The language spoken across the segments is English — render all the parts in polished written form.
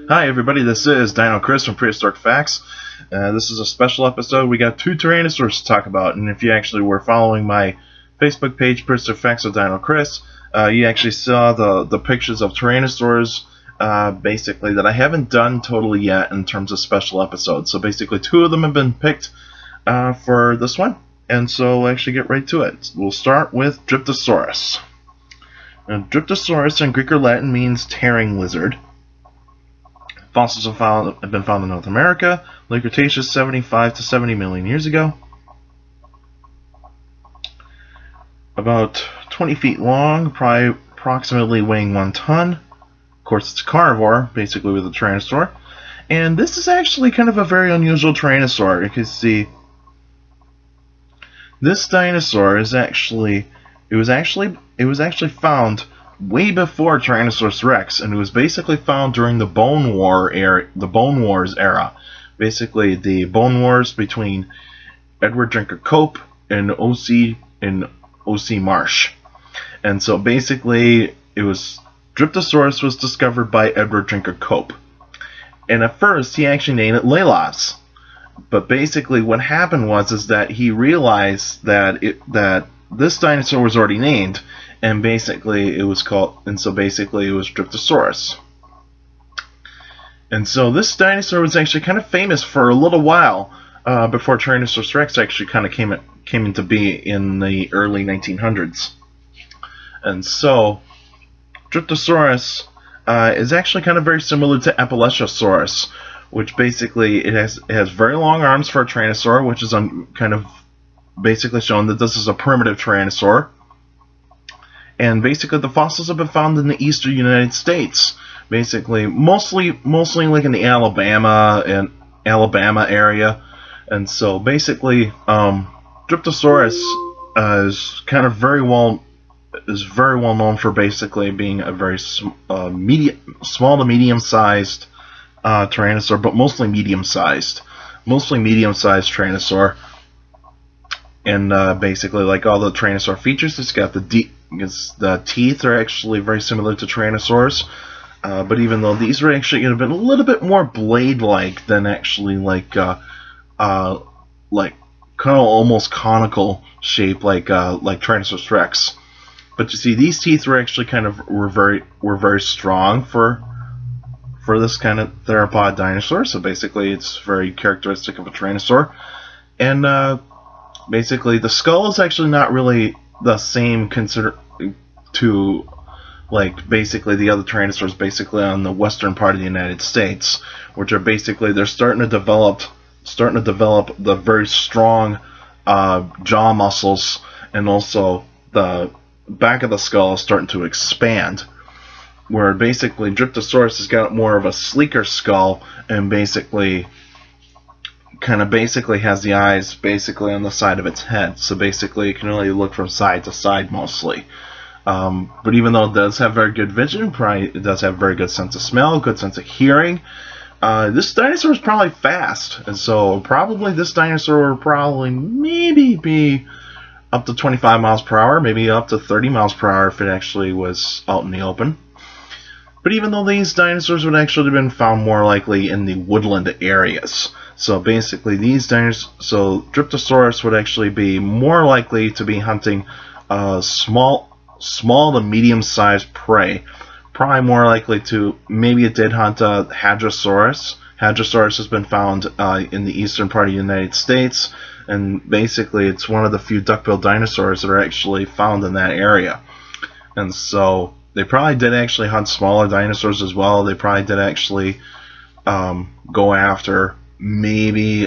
Hi everybody, this is Dino Chris from Prehistoric Facts. This is a special episode. We got two Tyrannosaurs to talk about, and if you actually were following my Facebook page, Prehistoric Facts with Dino Chris, you actually saw the pictures of Tyrannosaurs, basically, that I haven't done totally yet in terms of special episodes. So basically, two of them have been picked for this one, and so we'll actually get right to it. We'll start with Dryptosaurus. Now, Dryptosaurus in Greek or Latin means tearing lizard. Fossils have been found in North America, late Cretaceous, 75 to 70 million years ago. About 20 feet long, probably approximately weighing 1 ton. Of course, it's a carnivore, basically with a tyrannosaur. And this is actually kind of a very unusual tyrannosaur. You can see this dinosaur is actually it was actually found way before Tyrannosaurus Rex, and it was basically found during the Bone Wars era. Basically, the Bone Wars between Edward Drinker Cope and O.C. Marsh. And so basically, Dryptosaurus was discovered by Edward Drinker Cope. And at first, he actually named it Lalos. But basically, what happened was that he realized that this dinosaur was already named, and basically it was Dryptosaurus. And so this dinosaur was actually kind of famous for a little while before Tyrannosaurus Rex actually kind of came into being in the early 1900s. And so Dryptosaurus is actually kind of very similar to Appalachiosaurus, which basically it has very long arms for a tyrannosaur, which is kind of basically showing that this is a primitive tyrannosaur. And basically the fossils have been found in the eastern United States, basically mostly like in the Alabama area. And so basically Dryptosaurus is very well known for basically being a very small to medium sized tyrannosaur, but mostly medium sized tyrannosaur. And basically, like all the Tyrannosaur features, it's got the teeth are actually very similar to Tyrannosaurs. But even though these are actually going to be a little bit more blade-like than actually like kind of almost conical shape like Tyrannosaurus Rex. But you see, these teeth were actually were very strong for this kind of theropod dinosaur. So basically, it's very characteristic of a Tyrannosaur. And basically, the skull is actually not really the same to like basically the other tyrannosaurs basically on the western part of the United States, which are basically they're starting to develop the very strong jaw muscles, and also the back of the skull is starting to expand. Where basically Dryptosaurus has got more of a sleeker skull, and basically has the eyes basically on the side of its head, so basically it can only look from side to side mostly. But even though it does have very good vision, it does have very good sense of smell, good sense of hearing. This dinosaur is probably fast, and so probably this dinosaur would maybe be up to 25 miles per hour, maybe up to 30 miles per hour if it actually was out in the open. But even though these dinosaurs would actually have been found more likely in the woodland areas. So basically Dryptosaurus would actually be more likely to be hunting small to medium-sized prey. Probably more likely to, maybe it did hunt Hadrosaurus. Hadrosaurus has been found in the eastern part of the United States, and basically it's one of the few duck-billed dinosaurs that are actually found in that area. And so they probably did actually hunt smaller dinosaurs as well. They probably did actually go after maybe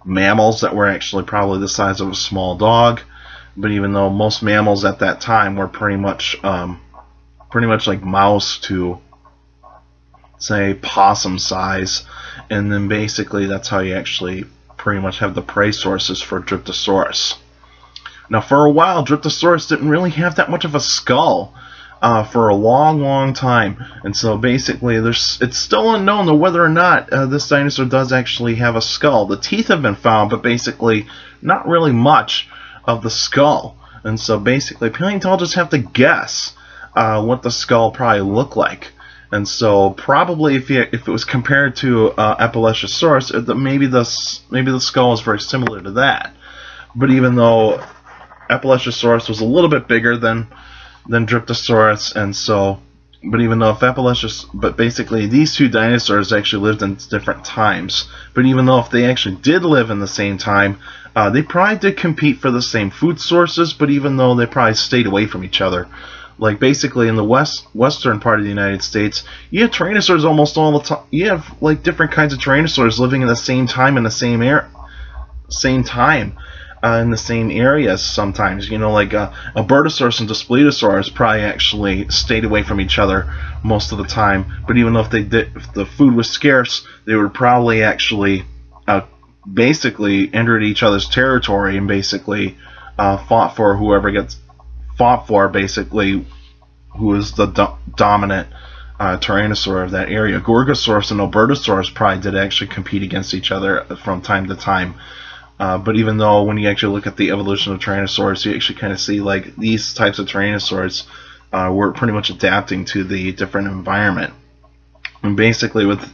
mammals that were actually probably the size of a small dog. But even though most mammals at that time were pretty much like mouse to, say, possum size, and then basically that's how you actually pretty much have the prey sources for Dryptosaurus. Now, for a while, Dryptosaurus didn't really have that much of a skull for a long time, and so basically it's still unknown to whether or not this dinosaur does actually have a skull. The teeth have been found, but basically not really much of the skull, and so basically paleontologists have to guess what the skull probably looked like. And so probably if it was compared to Appalachiosaurus, maybe the skull is very similar to that. But even though Appalachiosaurus was a little bit bigger than Dryptosaurus, and so, but even though but basically these two dinosaurs actually lived in different times. But even though if they actually did live in the same time, they probably did compete for the same food sources. But even though they probably stayed away from each other, like basically in the western part of the United States, you have tyrannosaurs almost all the time. You have like different kinds of tyrannosaurs living in the same time in the same time. In the same areas sometimes, like Albertosaurus and Daspletosaurus probably actually stayed away from each other most of the time. But even though if the food was scarce, they would probably actually basically entered each other's territory and basically fought for basically who is the dominant tyrannosaur of that area. Gorgosaurus and Albertosaurus probably did actually compete against each other from time to time. But even though when you actually look at the evolution of Tyrannosaurus, you actually kind of see like these types of Tyrannosaurs were pretty much adapting to the different environment. And basically with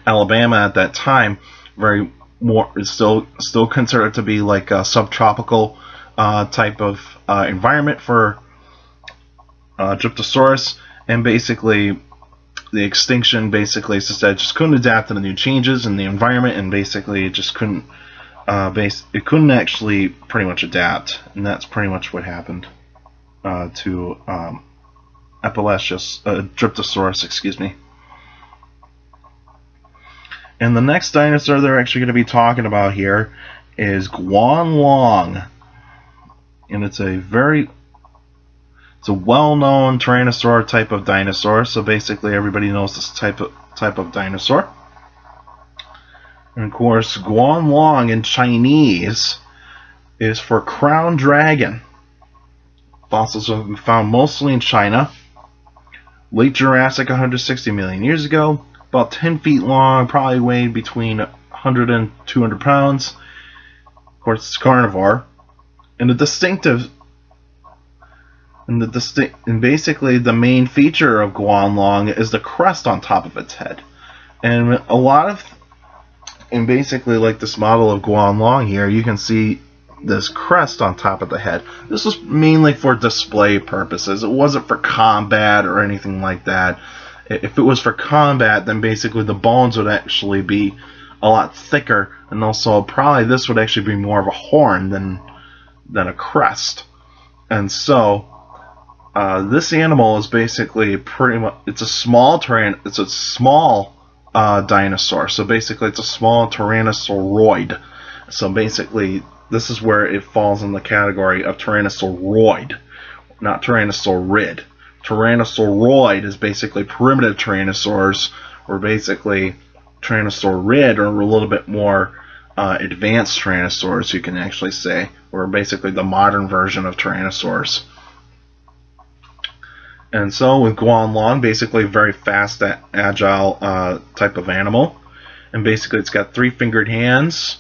Alabama at that time, it's still considered to be like a subtropical type of environment for Dryptosaurus, and basically the extinction basically is that it just couldn't adapt to the new changes in the environment, and basically it just couldn't. It couldn't actually pretty much adapt, and that's pretty much what happened to Dryptosaurus, excuse me. And the next dinosaur they're actually going to be talking about here is Guanlong, and it's a well-known Tyrannosaur type of dinosaur. So basically, everybody knows this type of dinosaur. And of course, Guanlong in Chinese is for crown dragon. Fossils have been found mostly in China. Late Jurassic, 160 million years ago. About 10 feet long, probably weighed between 100 and 200 pounds. Of course, it's carnivore. And basically the main feature of Guanlong is the crest on top of its head. And basically, like this model of Guanlong here, you can see this crest on top of the head. This was mainly for display purposes. It wasn't for combat or anything like that. If it was for combat, then basically the bones would actually be a lot thicker, and also probably this would actually be more of a horn than a crest. And so this animal is basically pretty much it's a small dinosaur. So basically it's a small tyrannosauroid. So basically this is where it falls in the category of tyrannosauroid, not tyrannosaurid. Tyrannosauroid is basically primitive tyrannosaurs, or basically tyrannosaurid are a little bit more advanced tyrannosaurs, you can actually say, or basically the modern version of tyrannosaurs. And so with Guanlong, basically very fast, agile type of animal. And basically it's got 3-fingered hands,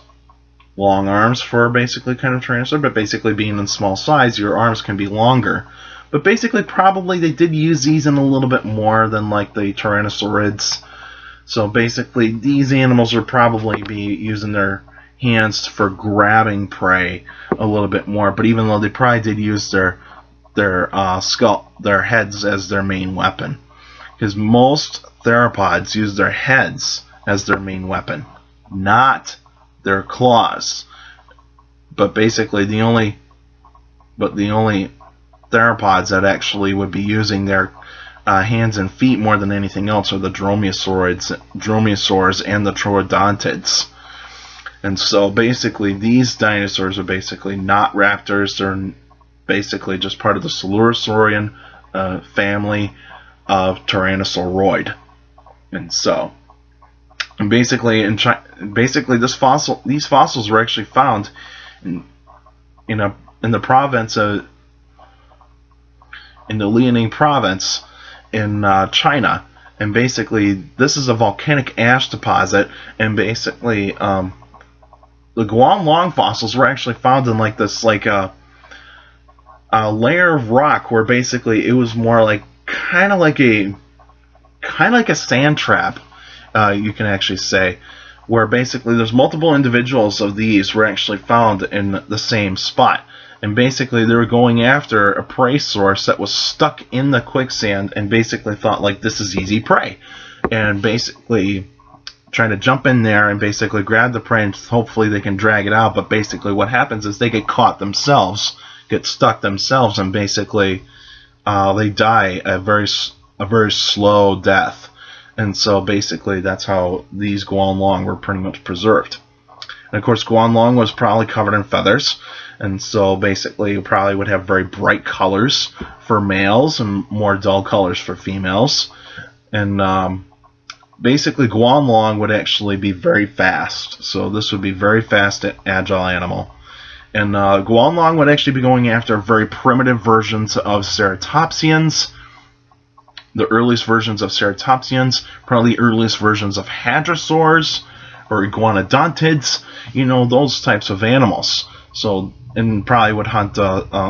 long arms for basically kind of tyrannosaur, but basically being in small size, your arms can be longer. But basically probably they did use these in a little bit more than like the tyrannosaurids. So basically these animals would probably be using their hands for grabbing prey a little bit more. But even though they probably did use their heads as their main weapon, because most theropods use their heads as their main weapon, not their claws. But basically the only theropods that actually would be using their hands and feet more than anything else are the dromaeosaurs and the troodontids. And so basically these dinosaurs are basically not raptors. They're basically just part of the Coelurosaurian family of Tyrannosauroid. And so, and basically these fossils were actually found in the province of in the Liaoning province in China. And basically this is a volcanic ash deposit, and basically the Guanlong fossils were actually found in like this a layer of rock where basically it was more like kind of like kind of like a sand trap, you can actually say, where basically there's multiple individuals of these were actually found in the same spot. And basically they were going after a prey source that was stuck in the quicksand and basically thought like this is easy prey. And basically trying to jump in there and basically grab the prey and hopefully they can drag it out. But basically what happens is they get caught themselves, get stuck themselves, and basically they die a very slow death. And so basically that's how these Guanlong were pretty much preserved. And of course Guanlong was probably covered in feathers, and so basically you probably would have very bright colors for males and more dull colors for females. And basically Guanlong would actually be very fast. So this would be very fast, agile animal. And Guanlong would actually be going after very primitive versions of ceratopsians, the earliest versions of ceratopsians, probably the earliest versions of hadrosaurs or iguanodontids, you know, those types of animals. So, and probably would hunt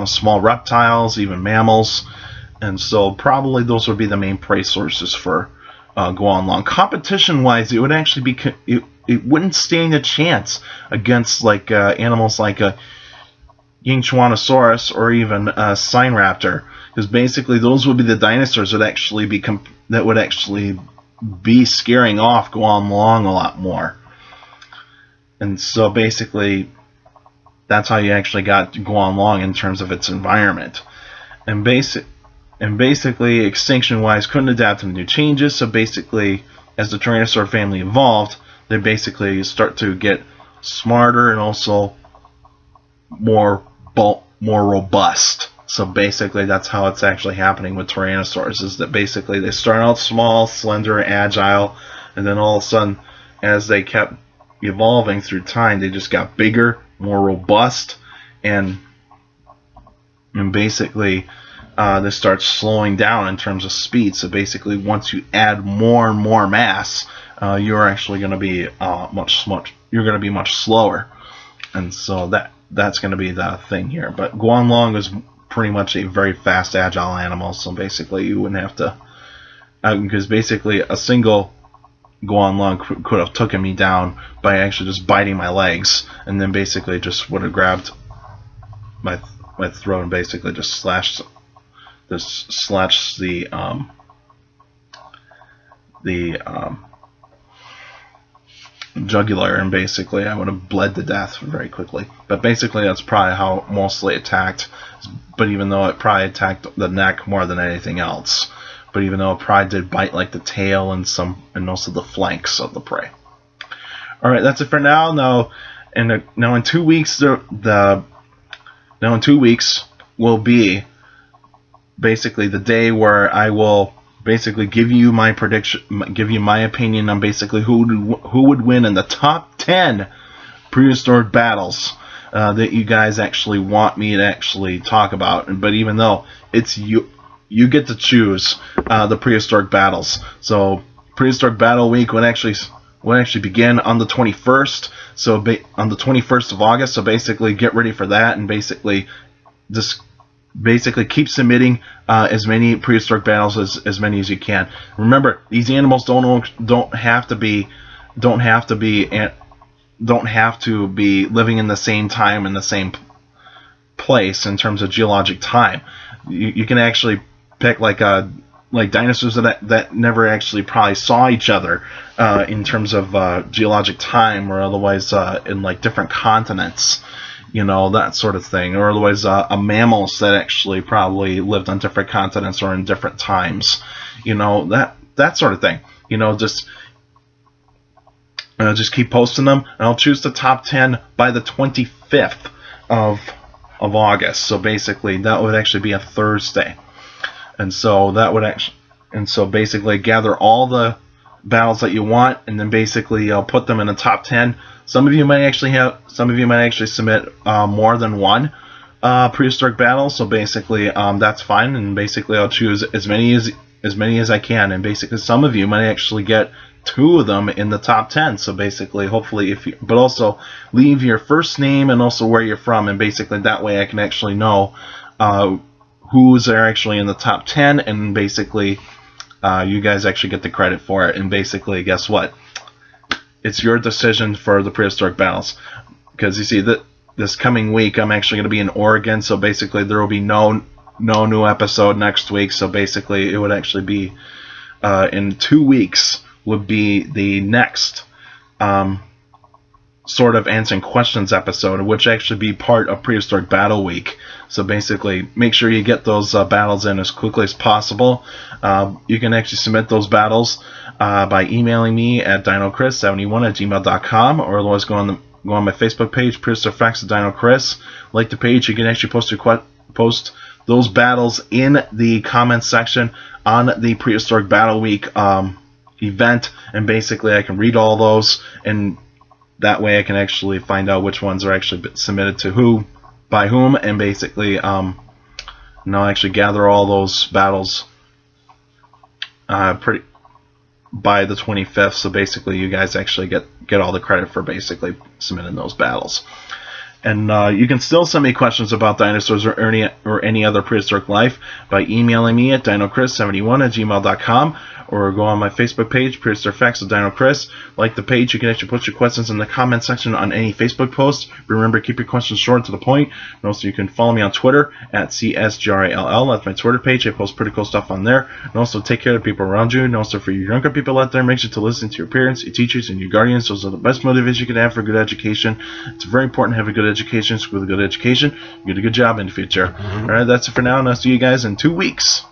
small reptiles, even mammals, and so probably those would be the main prey sources for Guanlong. Competition-wise, it would actually be it wouldn't stand a chance against like animals like a Yingchuanosaurus or even a Sinraptor, because basically those would be the dinosaurs that would actually be scaring off Guanlong a lot more. And so basically that's how you actually got Guanlong in terms of its environment. And basically extinction-wise couldn't adapt to new changes. So basically as the Tyrannosaur family evolved, they basically start to get smarter and also more robust. So basically that's how it's actually happening with Tyrannosaurs, is that basically they start out small, slender, agile, and then all of a sudden as they kept evolving through time, they just got bigger, more robust, and basically they start slowing down in terms of speed. So basically once you add more and more mass, you're actually going to be much slower. And so that's going to be the thing here. But Guanlong is pretty much a very fast, agile animal. So basically you wouldn't have to, because basically a single Guanlong could have taken me down by actually just biting my legs, and then basically just would have grabbed my throat and basically just slashed the jugular, and basically I would have bled to death very quickly. But basically that's probably how mostly attacked. But even though it probably attacked the neck more than anything else, but even though it probably did bite like the tail and most of the flanks of the prey. All right, that's it for now. Now in 2 weeks will be basically the day where I will basically give you my prediction, give you my opinion on basically who would win in the top 10 prehistoric battles that you guys actually want me to actually talk about. But even though it's you get to choose the prehistoric battles. So prehistoric battle week will actually begin on the 21st. So on the 21st of August. So basically get ready for that, and basically just keep submitting as many prehistoric battles as many as you can. Remember, these animals don't have to be living in the same time in the same place in terms of geologic time. You can actually pick like dinosaurs that never actually probably saw each other in terms of geologic time, or otherwise in like different continents, you know, that sort of thing, or otherwise mammals that actually probably lived on different continents or in different times, you know, that sort of thing. You know, just keep posting them, and I'll choose the top 10 by the 25th of August. So basically that would actually be a Thursday. And so basically gather all the battles that you want, and then basically I'll put them in the top 10. Some of you might actually submit more than one prehistoric battle. So basically that's fine, and basically I'll choose as many as I can, and basically some of you might actually get 2 of them in the top 10. So basically, hopefully, but also leave your first name and also where you're from, and basically that way I can actually know who's are actually in the top 10, and basically you guys actually get the credit for it. And basically, guess what? It's your decision for the prehistoric battles. Because you see, this coming week, I'm actually going to be in Oregon, so basically there will be no new episode next week. So basically, it would actually be in 2 weeks would be the next sort of answering questions episode, which actually be part of Prehistoric Battle Week. So basically, make sure you get those battles in as quickly as possible. You can actually submit those battles by emailing me at dinocris71@gmail.com, or otherwise go on my Facebook page, Prehistoric Facts of Dino Chris. Like the page, you can actually post those battles in the comments section on the Prehistoric Battle Week event, and basically I can read all those, and that way I can actually find out which ones are actually submitted to who, by whom, and basically I'll actually gather all those battles by the 25th. So basically, you guys actually get all the credit for basically submitting those battles. And you can still send me questions about dinosaurs or any other prehistoric life by emailing me at dinocris71@gmail.com, or go on my Facebook page, Prehistoric Facts of Dino Chris. Like the page, you can actually put your questions in the comment section on any Facebook post. Remember, keep your questions short and to the point. And also, you can follow me on Twitter at CSGRALL. That's my Twitter page. I post pretty cool stuff on there. And also, take care of the people around you. And also, for you younger people out there, make sure to listen to your parents, your teachers, and your guardians. Those are the best motivation you can have for good education. It's very important to have a good education. So with a good education, you get a good job in the future. All right, that's it for now, and I'll see you guys in 2 weeks.